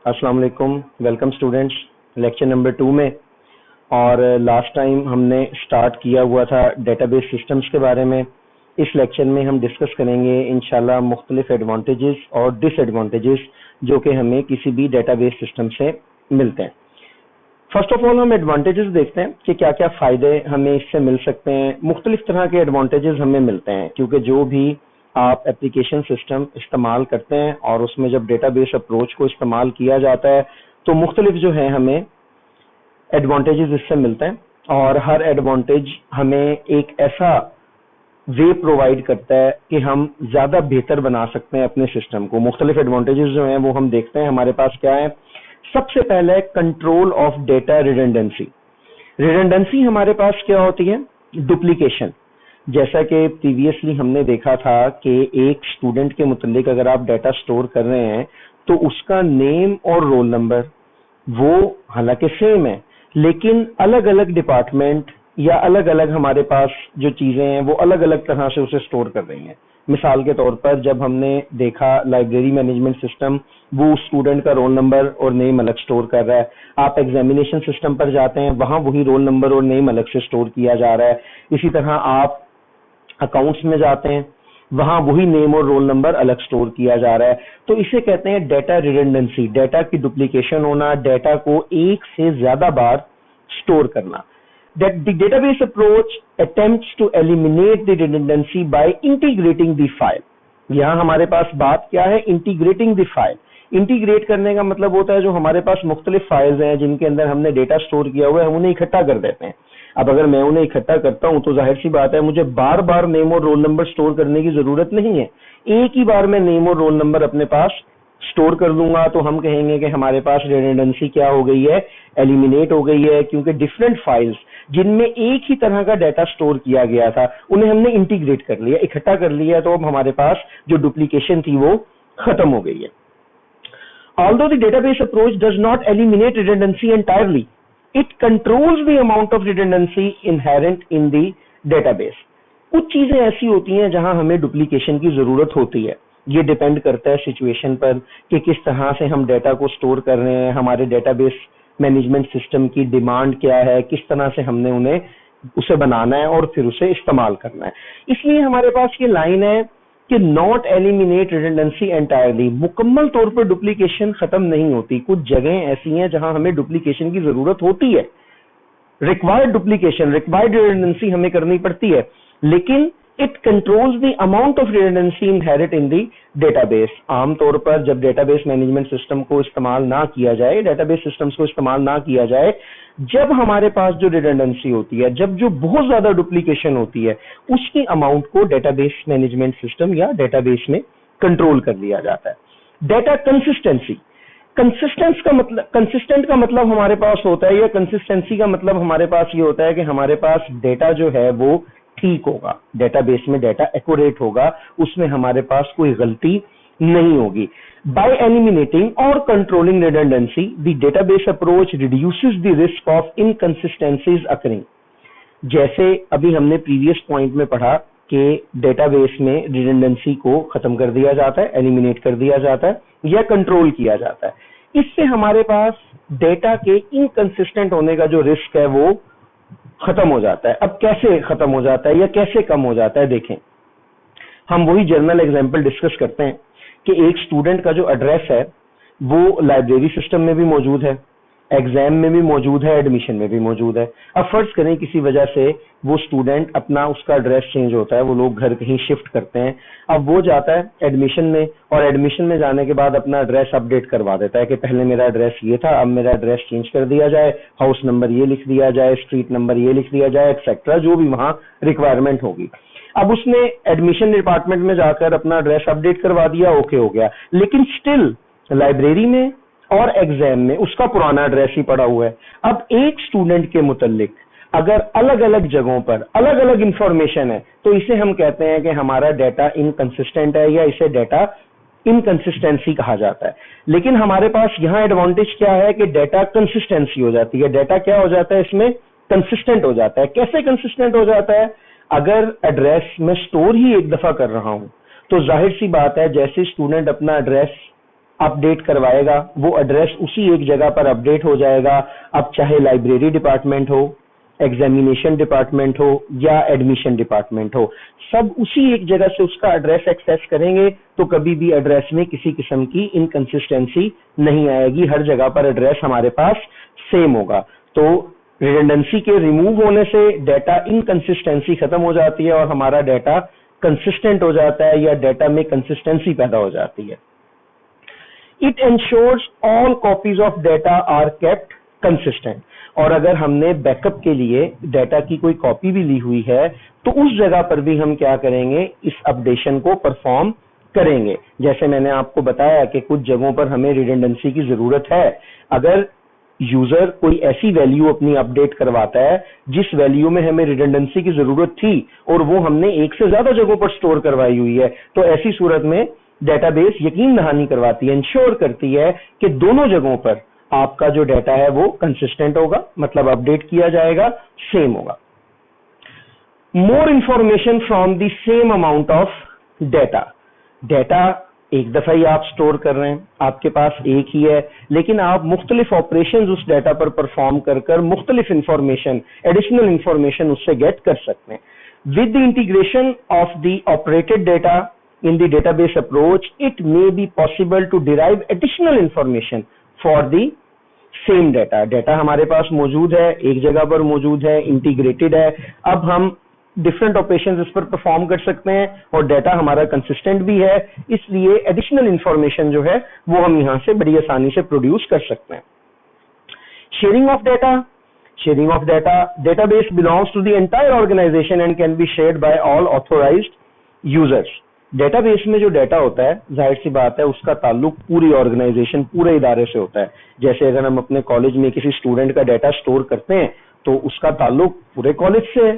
अस्सलाम वालेकुम। Welcome students lecture number 2 में। और लास्ट टाइम हमने स्टार्ट किया हुआ था डेटाबेस सिस्टम्स के बारे में। इस लेक्चर में हम डिस्कस करेंगे इंशाल्लाह मुख्तलिफ एडवांटेजेस और डिसएडवांटेजेस जो कि हमें किसी भी डेटाबेस सिस्टम से मिलते हैं। फर्स्ट ऑफ ऑल हम एडवांटेजेस देखते हैं कि क्या क्या फ़ायदे हमें इससे मिल सकते हैं। मुख्तलिफ तरह के एडवांटेजेस हमें मिलते हैं क्योंकि जो भी आप एप्लीकेशन सिस्टम इस्तेमाल करते हैं और उसमें जब डेटाबेस अप्रोच को इस्तेमाल किया जाता है तो मुख्तलिफ जो है हमें एडवांटेजेस इससे मिलते हैं। और हर एडवांटेज हमें एक ऐसा वे प्रोवाइड करता है कि हम ज़्यादा बेहतर बना सकते हैं अपने सिस्टम को। मुख्तलिफ एडवांटेजेस जो हैं वो हम देखते हैं हमारे पास क्या है। सबसे पहले control of data redundancy. Redundancy हमारे पास क्या होती है? डुप्लीकेशन। जैसा कि प्रीवियसली हमने देखा था कि एक स्टूडेंट के मुतालिक अगर आप डाटा स्टोर कर रहे हैं तो उसका नेम और रोल नंबर वो हालांकि सेम है लेकिन अलग अलग डिपार्टमेंट या अलग अलग हमारे पास जो चीजें हैं वो अलग अलग तरह से उसे स्टोर कर रही हैं। मिसाल के तौर पर जब हमने देखा लाइब्रेरी मैनेजमेंट सिस्टम, वो स्टूडेंट का रोल नंबर और नेम अलग स्टोर कर रहा है। आप एग्जामिनेशन सिस्टम पर जाते हैं, वहां वही रोल नंबर और नेम अलग से स्टोर किया जा रहा है। इसी तरह आप अकाउंट्स में जाते हैं, वहां वही नेम और रोल नंबर अलग स्टोर किया जा रहा है। तो इसे कहते हैं डेटा रिडंडेंसी, डेटा की डुप्लीकेशन होना, डेटा को एक से ज्यादा बार स्टोर करना। That the database approach attempts to eliminate the redundancy by integrating the file। यहाँ हमारे पास बात क्या है? Integrating the file. इंटीग्रेट करने का मतलब होता है जो हमारे पास मुख्तलिफ फाइल्स हैं जिनके अंदर हमने डेटा स्टोर किया हुआ है, हम उन्हें इकट्ठा कर देते हैं। अब अगर मैं उन्हें इकट्ठा करता हूं तो जाहिर सी बात है मुझे बार बार नेम और रोल नंबर स्टोर करने की जरूरत नहीं है। एक ही बार मैं नेम और रोल नंबर अपने पास स्टोर कर लूंगा तो हम कहेंगे कि हमारे पास रिडंडेंसी क्या हो गई है? एलिमिनेट हो गई है। क्योंकि डिफरेंट फाइल्स जिनमें एक ही तरह का डाटा स्टोर किया गया था उन्हें हमने इंटीग्रेट कर लिया, इकट्ठा कर लिया, तो अब हमारे पास जो डुप्लीकेशन थी वो खत्म हो गई है। Although the database approach does not eliminate redundancy entirely, it controls the amount of redundancy inherent in the database। कुछ चीजें ऐसी होती हैं जहां हमें डुप्लीकेशन की जरूरत होती है। ये डिपेंड करता है सिचुएशन पर कि किस तरह से हम डेटा को स्टोर कर रहे हैं, हमारे डेटाबेस मैनेजमेंट सिस्टम की डिमांड क्या है, किस तरह से हमने उन्हें उसे बनाना है और फिर उसे इस्तेमाल करना है। इसलिए हमारे पास ये लाइन है कि नॉट एलिमिनेट रिडंडेंसी एंटायरली। मुकम्मल तौर पर डुप्लीकेशन खत्म नहीं होती। कुछ जगह ऐसी हैं जहां हमें डुप्लीकेशन की जरूरत होती है। रिक्वायर्ड डुप्लीकेशन, रिक्वायर्ड रिडंडेंसी हमें करनी पड़ती है, लेकिन it controls the amount of redundancy inherit in the database. आमतौर पर जब डेटाबेस मैनेजमेंट सिस्टम को इस्तेमाल ना किया जाए, डेटाबेस सिस्टम्स को इस्तेमाल ना किया जाए, जब हमारे पास जो रिडंडेंसी होती है, जब जो बहुत ज्यादा डुप्लीकेशन होती है, उसकी अमाउंट को डेटाबेस मैनेजमेंट सिस्टम या डेटाबेस में कंट्रोल कर लिया जाता है। Data consistency. कंसिस्टेंट का मतलब हमारे पास होता है, या कंसिस्टेंसी का मतलब हमारे पास ये होता है कि हमारे पास डेटा जो है वो ठीक होगा, डेटाबेस में डेटा एक्यूरेट होगा, उसमें हमारे पास कोई गलती नहीं होगी। बाय एलिमिनेटिंग और controlling redundancy, the database approach reduces the risk of inconsistencies occurring. जैसे अभी हमने प्रीवियस पॉइंट में पढ़ा कि डेटाबेस में रिडंडेंसी को खत्म कर दिया जाता है, एलिमिनेट कर दिया जाता है या कंट्रोल किया जाता है। इससे हमारे पास डेटा के इनकंसिस्टेंट होने का जो रिस्क है वो खत्म हो जाता है। अब कैसे खत्म हो जाता है या कैसे कम हो जाता है? देखें, हम वही जर्नल एग्जांपल डिस्कस करते हैं कि एक स्टूडेंट का जो एड्रेस है वो लाइब्रेरी सिस्टम में भी मौजूद है, एग्जाम में भी मौजूद है, एडमिशन में भी मौजूद है। अब फर्ज करें किसी वजह से वो स्टूडेंट अपना उसका एड्रेस चेंज होता है, वो लोग घर कहीं शिफ्ट करते हैं। अब वो जाता है एडमिशन में और एडमिशन में जाने के बाद अपना एड्रेस अपडेट करवा देता है कि पहले मेरा एड्रेस ये था, अब मेरा एड्रेस चेंज कर दिया जाए, हाउस नंबर ये लिख दिया जाए, स्ट्रीट नंबर ये लिख दिया जाए, एक्सेट्रा जो भी वहां रिक्वायरमेंट होगी। अब उसने एडमिशन डिपार्टमेंट में जाकर अपना एड्रेस अपडेट करवा दिया, ओके हो गया, लेकिन स्टिल लाइब्रेरी में और एग्जाम में उसका पुराना एड्रेस ही पड़ा हुआ है। अब एक स्टूडेंट के मुतालिक अगर अलग अलग जगहों पर अलग अलग इंफॉर्मेशन है तो इसे हम कहते हैं कि हमारा डेटा इनकंसिस्टेंट है, या इसे डेटा इनकंसिस्टेंसी कहा जाता है। लेकिन हमारे पास यहाँ एडवांटेज क्या है कि डेटा कंसिस्टेंसी हो जाती है। डेटा क्या हो जाता है? इसमें कंसिस्टेंट हो जाता है। कैसे कंसिस्टेंट हो जाता है? अगर एड्रेस मैं स्टोर ही एक दफा कर रहा हूं तो जाहिर सी बात है जैसे स्टूडेंट अपना एड्रेस अपडेट करवाएगा, वो एड्रेस उसी एक जगह पर अपडेट हो जाएगा। अब चाहे लाइब्रेरी डिपार्टमेंट हो, एग्जामिनेशन डिपार्टमेंट हो या एडमिशन डिपार्टमेंट हो, सब उसी एक जगह से उसका एड्रेस एक्सेस करेंगे, तो कभी भी एड्रेस में किसी किस्म की इनकंसिस्टेंसी नहीं आएगी, हर जगह पर एड्रेस हमारे पास सेम होगा। तो रिडंडेंसी के रिमूव होने से डाटा इनकंसिस्टेंसी खत्म हो जाती है और हमारा डाटा कंसिस्टेंट हो जाता है या डाटा में कंसिस्टेंसी पैदा हो जाती है। It ensures all copies of data are kept consistent. और अगर हमने बैकअप के लिए डाटा की कोई कॉपी भी ली हुई है तो उस जगह पर भी हम क्या करेंगे, इस अपडेशन को परफॉर्म करेंगे। जैसे मैंने आपको बताया कि कुछ जगहों पर हमें रिडंडेंसी की जरूरत है। अगर यूजर कोई ऐसी वैल्यू अपनी अपडेट करवाता है जिस वैल्यू में हमें रिडंडेंसी की जरूरत थी और वो हमने एक से ज्यादा जगहों पर स्टोर करवाई हुई है, तो ऐसी सूरत में डेटाबेस यकीन दहानी करवाती है, इंश्योर करती है कि दोनों जगहों पर आपका जो डाटा है वो कंसिस्टेंट होगा, मतलब अपडेट किया जाएगा, सेम होगा। More information from the same amount of data. Data एक दफा ही आप स्टोर कर रहे हैं, आपके पास एक ही है, लेकिन आप मुख्तलिफ ऑपरेशंस उस डाटा पर परफॉर्म कर मुख्तलिफ इंफॉर्मेशन, एडिशनल इंफॉर्मेशन उससे गेट कर सकते हैं। With the integration of the operated data in the database approach, it may be possible to derive additional information for the same data. Data हमारे पास मौजूद है, एक जगह पर मौजूद है, इंटीग्रेटेड है। अब हम डिफरेंट ऑपरेशंस इस पर परफॉर्म कर सकते हैं और डाटा हमारा कंसिस्टेंट भी है, इसलिए एडिशनल इंफॉर्मेशन जो है वो हम यहां से बड़ी आसानी से प्रोड्यूस कर सकते हैं। Sharing of data. Sharing of data, database belongs to the entire organisation and can be shared by all authorised users. Database में जो डाटा होता है, जाहिर सी बात है उसका ताल्लुक पूरी ऑर्गेनाइजेशन, पूरे इदारे से होता है। जैसे अगर हम अपने कॉलेज में किसी स्टूडेंट का डाटा स्टोर करते हैं तो उसका ताल्लुक पूरे कॉलेज से है,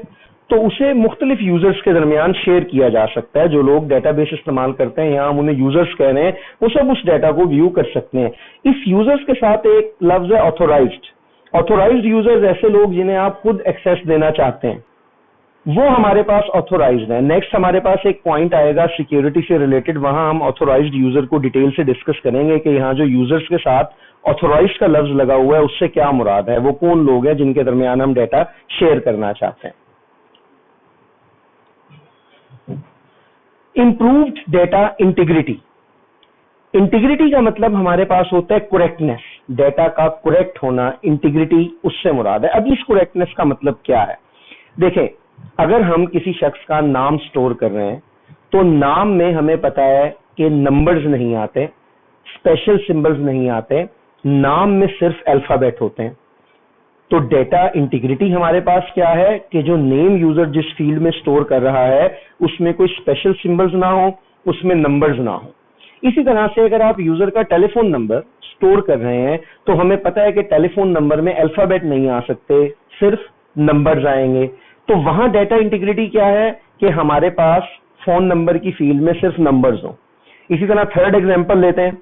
तो उसे मुख्तलिफ यूजर्स के दरमियान शेयर किया जा सकता है। जो लोग डेटाबेस इस्तेमाल करते हैं, यहाँ हम उन्हें यूजर्स कह रहे हैं, वो सब उस डाटा को व्यू कर सकते हैं। इस यूजर्स के साथ एक लफ्ज है ऑथोराइज्ड। ऑथोराइज्ड यूजर्स ऐसे लोग जिन्हें आप खुद एक्सेस देना चाहते हैं, वो हमारे पास ऑथोराइज्ड है। नेक्स्ट हमारे पास एक पॉइंट आएगा सिक्योरिटी से रिलेटेड, वहां हम ऑथोराइज्ड यूजर को डिटेल से डिस्कस करेंगे कि यहाँ जो यूजर्स के साथ ऑथोराइज्ड का लफ्ज लगा हुआ है उससे क्या मुराद है, वो कौन लोग हैं जिनके दरमियान हम डाटा शेयर करना चाहते हैं। Improved data integrity. इंटीग्रिटी का मतलब हमारे पास होता है करेक्टनेस, डाटा का करेक्ट होना, इंटीग्रिटी उससे मुराद है। अब इस करेक्टनेस का मतलब क्या है, देखें, अगर हम किसी शख्स का नाम स्टोर कर रहे हैं तो नाम में हमें पता है कि नंबर्स नहीं आते, स्पेशल सिंबल्स नहीं आते, नाम में सिर्फ अल्फाबेट होते हैं। तो डेटा इंटीग्रिटी हमारे पास क्या है कि जो नेम यूजर जिस फील्ड में स्टोर कर रहा है उसमें कोई स्पेशल सिंबल्स ना हो, उसमें नंबर्स ना हो। इसी तरह से अगर आप यूजर का टेलीफोन नंबर स्टोर कर रहे हैं तो हमें पता है कि टेलीफोन नंबर में अल्फाबेट नहीं आ सकते, सिर्फ नंबर्स आएंगे। तो वहां डाटा इंटीग्रिटी क्या है कि हमारे पास फोन नंबर की फील्ड में सिर्फ नंबर्स हो। इसी तरह थर्ड एग्जांपल लेते हैं,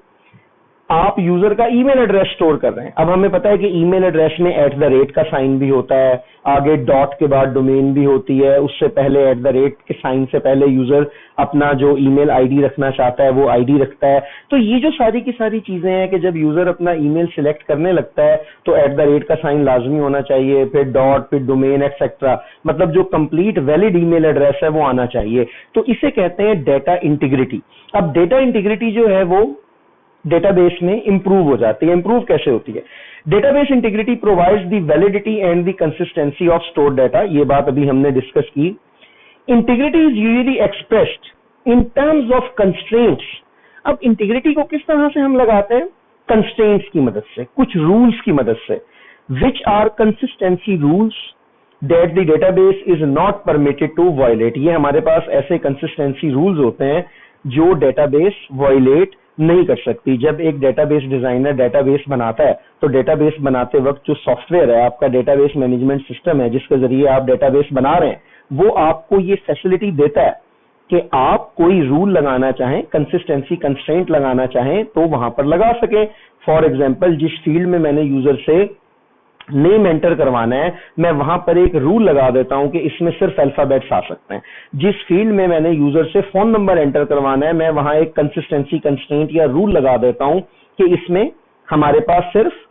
आप यूजर का ईमेल एड्रेस स्टोर कर रहे हैं। अब हमें पता है कि ईमेल एड्रेस में @ का साइन भी होता है, आगे डॉट के बाद डोमेन भी होती है, उससे पहले @ के साइन से पहले यूजर अपना जो ईमेल आईडी रखना चाहता है वो आईडी रखता है। तो ये जो सारी की सारी चीजें हैं कि जब यूजर अपना ईमेल सिलेक्ट करने लगता है तो @ का साइन लाजमी होना चाहिए, फिर डॉट, फिर डोमेन एक्सेट्रा, मतलब जो कंप्लीट वैलिड ईमेल एड्रेस है वो आना चाहिए। तो इसे कहते हैं डेटा इंटीग्रिटी। अब डेटा इंटीग्रिटी जो है वो डेटाबेस में इंप्रूव हो जाती है। इंप्रूव कैसे होती है? Database integrity provides the validity and the consistency of stored data. ये बात अभी हमने डिस्कस की। Integrity is usually expressed in terms of constraints. अब इंटीग्रिटी को किस तरह से हम लगाते हैं? कंस्ट्रेंट्स की मदद से, कुछ रूल्स की मदद से, which are consistency rules that the database is not permitted to violate. ये हमारे पास ऐसे कंसिस्टेंसी रूल्स होते हैं जो डेटाबेस वायलेट नहीं कर सकती। जब एक डेटाबेस डिजाइनर डेटाबेस बनाता है तो डेटाबेस बनाते वक्त जो सॉफ्टवेयर है, आपका डेटाबेस मैनेजमेंट सिस्टम है जिसके जरिए आप डेटाबेस बना रहे हैं, वो आपको ये फैसिलिटी देता है कि आप कोई रूल लगाना चाहें, कंसिस्टेंसी कंस्ट्रेंट लगाना चाहें तो वहां पर लगा सके। फॉर एग्जांपल, जिस फील्ड में मैंने यूजर से नेम एंटर करवाना है, मैं वहां पर एक रूल लगा देता हूं कि इसमें सिर्फ अल्फाबेट्स आ सकते हैं। जिस फील्ड में मैंने यूजर से फोन नंबर एंटर करवाना है, मैं वहां एक कंसिस्टेंसी कंस्ट्रेंट या रूल लगा देता हूं कि इसमें हमारे पास सिर्फ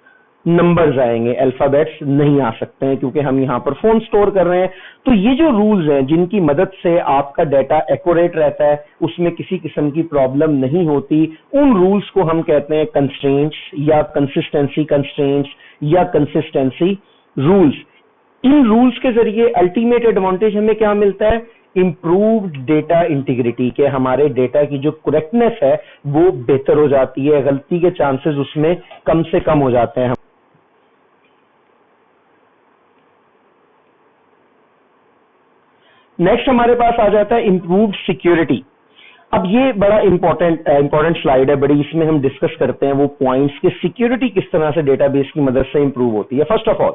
नंबर्स आएंगे, अल्फाबेट्स नहीं आ सकते हैं, क्योंकि हम यहां पर फोन स्टोर कर रहे हैं। तो ये जो रूल्स हैं जिनकी मदद से आपका डाटा एक्यूरेट रहता है, उसमें किसी किस्म की प्रॉब्लम नहीं होती, उन रूल्स को हम कहते हैं कंस्ट्रेंट्स या कंसिस्टेंसी कंस्ट्रेंट्स या कंसिस्टेंसी रूल्स। इन रूल्स के जरिए अल्टीमेट एडवांटेज हमें क्या मिलता है? इंप्रूव्ड डेटा इंटीग्रिटी, के हमारे डेटा की जो करेक्टनेस है वो बेहतर हो जाती है, गलती के चांसेस उसमें कम से कम हो जाते हैं। नेक्स्ट हमारे पास आ जाता है इंप्रूव्ड सिक्योरिटी। अब ये बड़ा इंपॉर्टेंट स्लाइड है, बड़ी इसमें हम डिस्कस करते हैं वो पॉइंट्स कि सिक्योरिटी किस तरह से डेटाबेस की मदद से इंप्रूव होती है। First of all,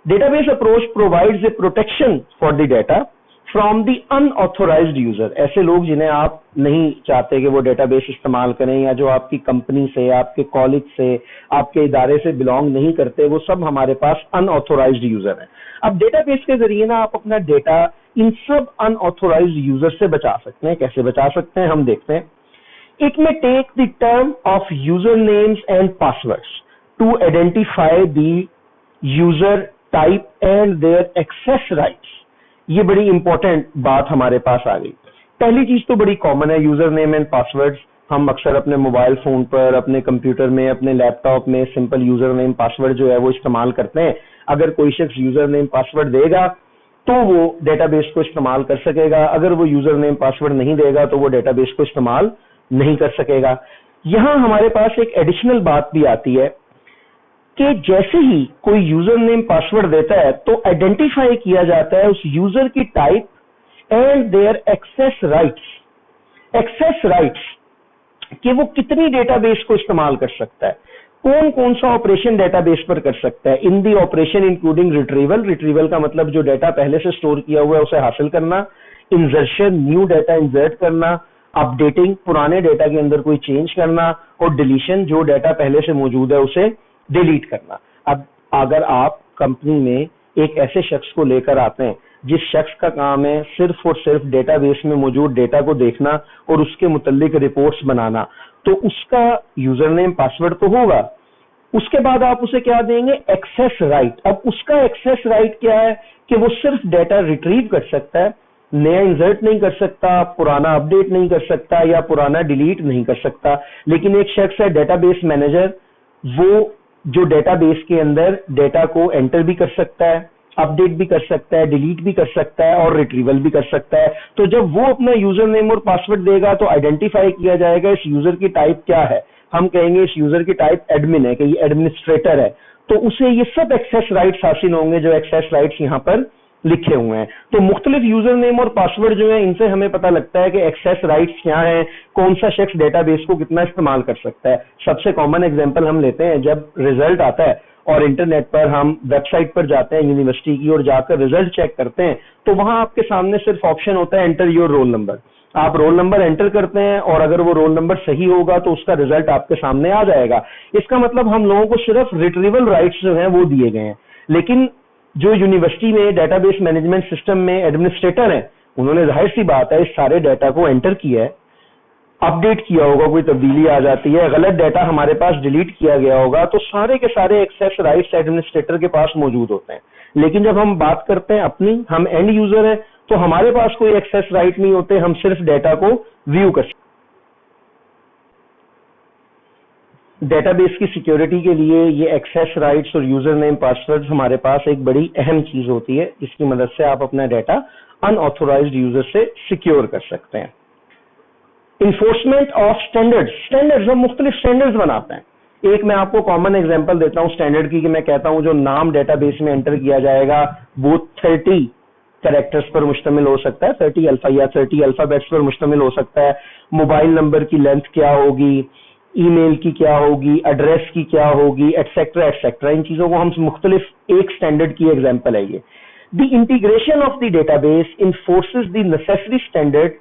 database approach provides a protection for the data from the unauthorised user. ऐसे लोग जिन्हें आप नहीं चाहते कि वो डेटाबेस इस्तेमाल करें, या जो आपकी कंपनी से, आपके कॉलेज से, आपके इदारे से बिलोंग नहीं करते, वो सब हमारे पास अनऑथोराइज्ड यूजर हैं। अब डेटाबेस के जरिए ना आप अपना डेटा इन सब अनऑथोराइज्ड यूजर से बचा सकते हैं। कैसे बचा सकते हैं हम देखते हैं। It may take the term of user names and passwords to identify the user type and their access rights. ये बड़ी इंपॉर्टेंट बात हमारे पास आ गई। पहली चीज तो बड़ी कॉमन है, यूजर नेम एंड पासवर्ड्स। हम अक्सर अपने मोबाइल फोन पर, अपने कंप्यूटर में, अपने लैपटॉप में सिंपल यूजर नेम पासवर्ड जो है वो इस्तेमाल करते हैं। अगर कोई शख्स यूजर नेम पासवर्ड देगा तो वो डेटाबेस को इस्तेमाल कर सकेगा, अगर वो यूजर नेम पासवर्ड नहीं देगा तो वो डेटाबेस को इस्तेमाल नहीं कर सकेगा। यहां हमारे पास एक एडिशनल बात भी आती है कि जैसे ही कोई यूजर नेम पासवर्ड देता है तो आइडेंटिफाई किया जाता है उस यूजर की type and their access rights. Access rights कि वो कितनी डेटाबेस को इस्तेमाल कर सकता है, कौन कौन सा ऑपरेशन डेटाबेस पर कर सकता है। In the operation including retrieval, retrieval का मतलब जो डेटा पहले से स्टोर किया हुआ है उसे हासिल करना, इंसर्शन, न्यू डेटा इंसर्ट करना, अपडेटिंग, पुराने डेटा के अंदर कोई चेंज करना, और डिलीशन, जो डेटा पहले से मौजूद है उसे डिलीट करना। अब अगर आप कंपनी में एक ऐसे शख्स को लेकर आते हैं जिस शख्स का काम है सिर्फ और सिर्फ डेटाबेस में मौजूद डेटा को देखना और उसके मुतल्लिक रिपोर्ट्स बनाना, तो उसका यूजर नेम पासवर्ड तो होगा, उसके बाद आप उसे क्या देंगे? Access right. अब उसका एक्सेस राइट क्या है कि वो सिर्फ डेटा रिट्रीव कर सकता है, नया इंसर्ट नहीं कर सकता, पुराना अपडेट नहीं कर सकता, या पुराना डिलीट नहीं कर सकता। लेकिन एक शख्स है डेटाबेस मैनेजर, वो जो डेटाबेस के अंदर डेटा को एंटर भी कर सकता है, अपडेट भी कर सकता है, डिलीट भी कर सकता है और रिट्रीवल भी कर सकता है। तो जब वो अपना यूजर नेम और पासवर्ड देगा तो आइडेंटिफाई किया जाएगा इस यूजर की टाइप क्या है। हम कहेंगे इस यूजर की टाइप एडमिन है, कि ये एडमिनिस्ट्रेटर है, तो उसे ये सब एक्सेस राइट्स हासिल होंगे जो एक्सेस राइट्स यहाँ पर लिखे हुए हैं। तो मुख्तलिफ यूजर नेम और पासवर्ड जो है इनसे हमें पता लगता है कि एक्सेस राइट्स क्या है, कौन सा शख्स डेटाबेस को कितना इस्तेमाल कर सकता है। सबसे कॉमन एग्जांपल हम लेते हैं, जब रिजल्ट आता है और इंटरनेट पर हम वेबसाइट पर जाते हैं यूनिवर्सिटी की और जाकर रिजल्ट चेक करते हैं, तो वहां आपके सामने सिर्फ ऑप्शन होता है एंटर योर रोल नंबर। आप रोल नंबर एंटर करते हैं और अगर वो रोल नंबर सही होगा तो उसका रिजल्ट आपके सामने आ जाएगा। इसका मतलब हम लोगों को सिर्फ रिट्रीवल राइट्स जो हैं वो दिए गए हैं। लेकिन जो यूनिवर्सिटी में डेटाबेस मैनेजमेंट सिस्टम में एडमिनिस्ट्रेटर हैं, उन्होंने जाहिर सी बात है इस सारे डाटा को एंटर किया है, अपडेट किया होगा, कोई तब्दीली आ जाती है, गलत डाटा हमारे पास डिलीट किया गया होगा, तो सारे के सारे एक्सेस राइट्स एडमिनिस्ट्रेटर के पास मौजूद होते हैं। लेकिन जब हम बात करते हैं अपनी, हम एंड यूजर हैं, तो हमारे पास कोई एक्सेस राइट नहीं होते, हम सिर्फ डाटा को व्यू कर सकते। डेटाबेस की सिक्योरिटी के लिए ये एक्सेस राइट्स और यूजर नेम पासवर्ड हमारे पास एक बड़ी अहम चीज होती है, जिसकी मदद से आप अपना डाटा अनऑथोराइज्ड यूजर से सिक्योर कर सकते हैं। इन्फोर्समेंट ऑफ स्टैंडर्ड्स, हम मुख्तलिफ स्टैंडर्ड्स बनाते हैं। एक मैं आपको कॉमन एग्जांपल देता हूं स्टैंडर्ड की, कि मैं कहता हूं जो नाम डेटाबेस में एंटर किया जाएगा वो 30 कैरेक्टर्स पर मुश्तमिल हो सकता है, 30 अल्फा या 30 अल्फाबेट्स पर मुश्तमिल हो सकता है। मोबाइल नंबर की लेंथ क्या होगी, ईमेल की क्या होगी, एड्रेस की क्या होगी, एटसेट्रा एटसेट्रा। इन चीजों को हम मुख्तलिफ, एक स्टैंडर्ड की एग्जांपल है ये। The integration of the database enforces the necessary standard.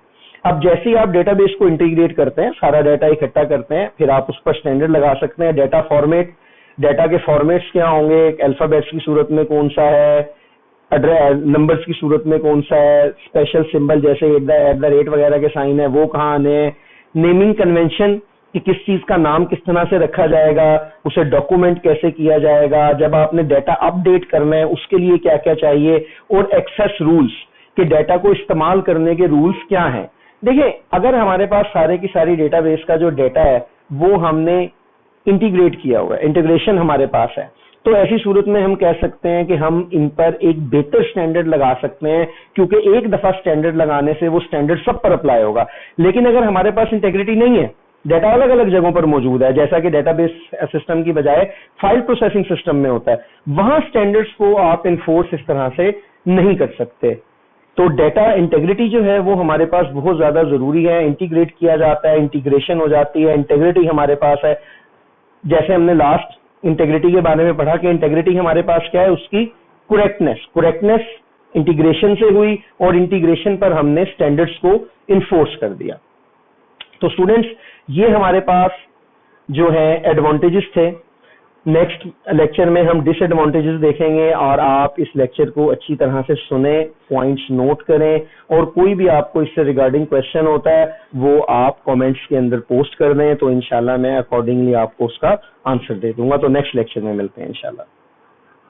अब जैसे ही आप डेटाबेस को इंटीग्रेट करते हैं, सारा डाटा इकट्ठा करते हैं, फिर आप उस पर स्टैंडर्ड लगा सकते हैं। डाटा फॉर्मेट, डाटा के फॉर्मेट्स क्या होंगे, अल्फाबेट्स की सूरत में कौन सा है, नंबर्स की सूरत में कौन सा है, स्पेशल सिंबल जैसे एट द रेट वगैरह के साइन है वो कहाँ आने हैं, नेमिंग कन्वेंशन कि किस चीज का नाम किस तरह से रखा जाएगा, उसे डॉक्यूमेंट कैसे किया जाएगा, जब आपने डाटा अपडेट करना है उसके लिए क्या क्या चाहिए, और एक्सेस रूल्स कि डाटा को इस्तेमाल करने के रूल्स क्या हैं। देखिए, अगर हमारे पास सारे की सारी डेटाबेस का जो डाटा है वो हमने इंटीग्रेट किया हुआ है, इंटीग्रेशन हमारे पास है, तो ऐसी सूरत में हम कह सकते हैं कि हम इन पर एक बेहतर स्टैंडर्ड लगा सकते हैं, क्योंकि एक दफा स्टैंडर्ड लगाने से वो स्टैंडर्ड सब पर अप्लाई होगा। लेकिन अगर हमारे पास इंटेग्रिटी नहीं है, डाटा अलग अलग जगहों पर मौजूद है, जैसा कि डेटाबेस सिस्टम की बजाय फाइल प्रोसेसिंग सिस्टम में होता है, वहां स्टैंडर्ड्स को आप इन्फोर्स इस तरह से नहीं कर सकते। तो डाटा इंटेग्रिटी जो है वो हमारे पास बहुत ज्यादा जरूरी है, इंटीग्रेट किया जाता है, इंटीग्रेशन हो जाती है, इंटेग्रिटी हमारे पास है। जैसे हमने लास्ट इंटेग्रिटी के बारे में पढ़ा कि इंटेग्रिटी हमारे पास क्या है, उसकी कुरेक्टनेस इंटीग्रेशन से हुई, और इंटीग्रेशन पर हमने स्टैंडर्ड्स को इन्फोर्स कर दिया। तो स्टूडेंट्स, ये हमारे पास जो है एडवांटेजेस थे। नेक्स्ट लेक्चर में हम डिसएडवांटेजेस देखेंगे, और आप इस लेक्चर को अच्छी तरह से सुने, पॉइंट्स नोट करें, और कोई भी आपको इससे रिगार्डिंग क्वेश्चन होता है वो आप कमेंट्स के अंदर पोस्ट कर दें, तो इंशाल्लाह मैं अकॉर्डिंगली आपको उसका आंसर दे दूंगा। तो नेक्स्ट लेक्चर में मिलते हैं इंशाल्लाह।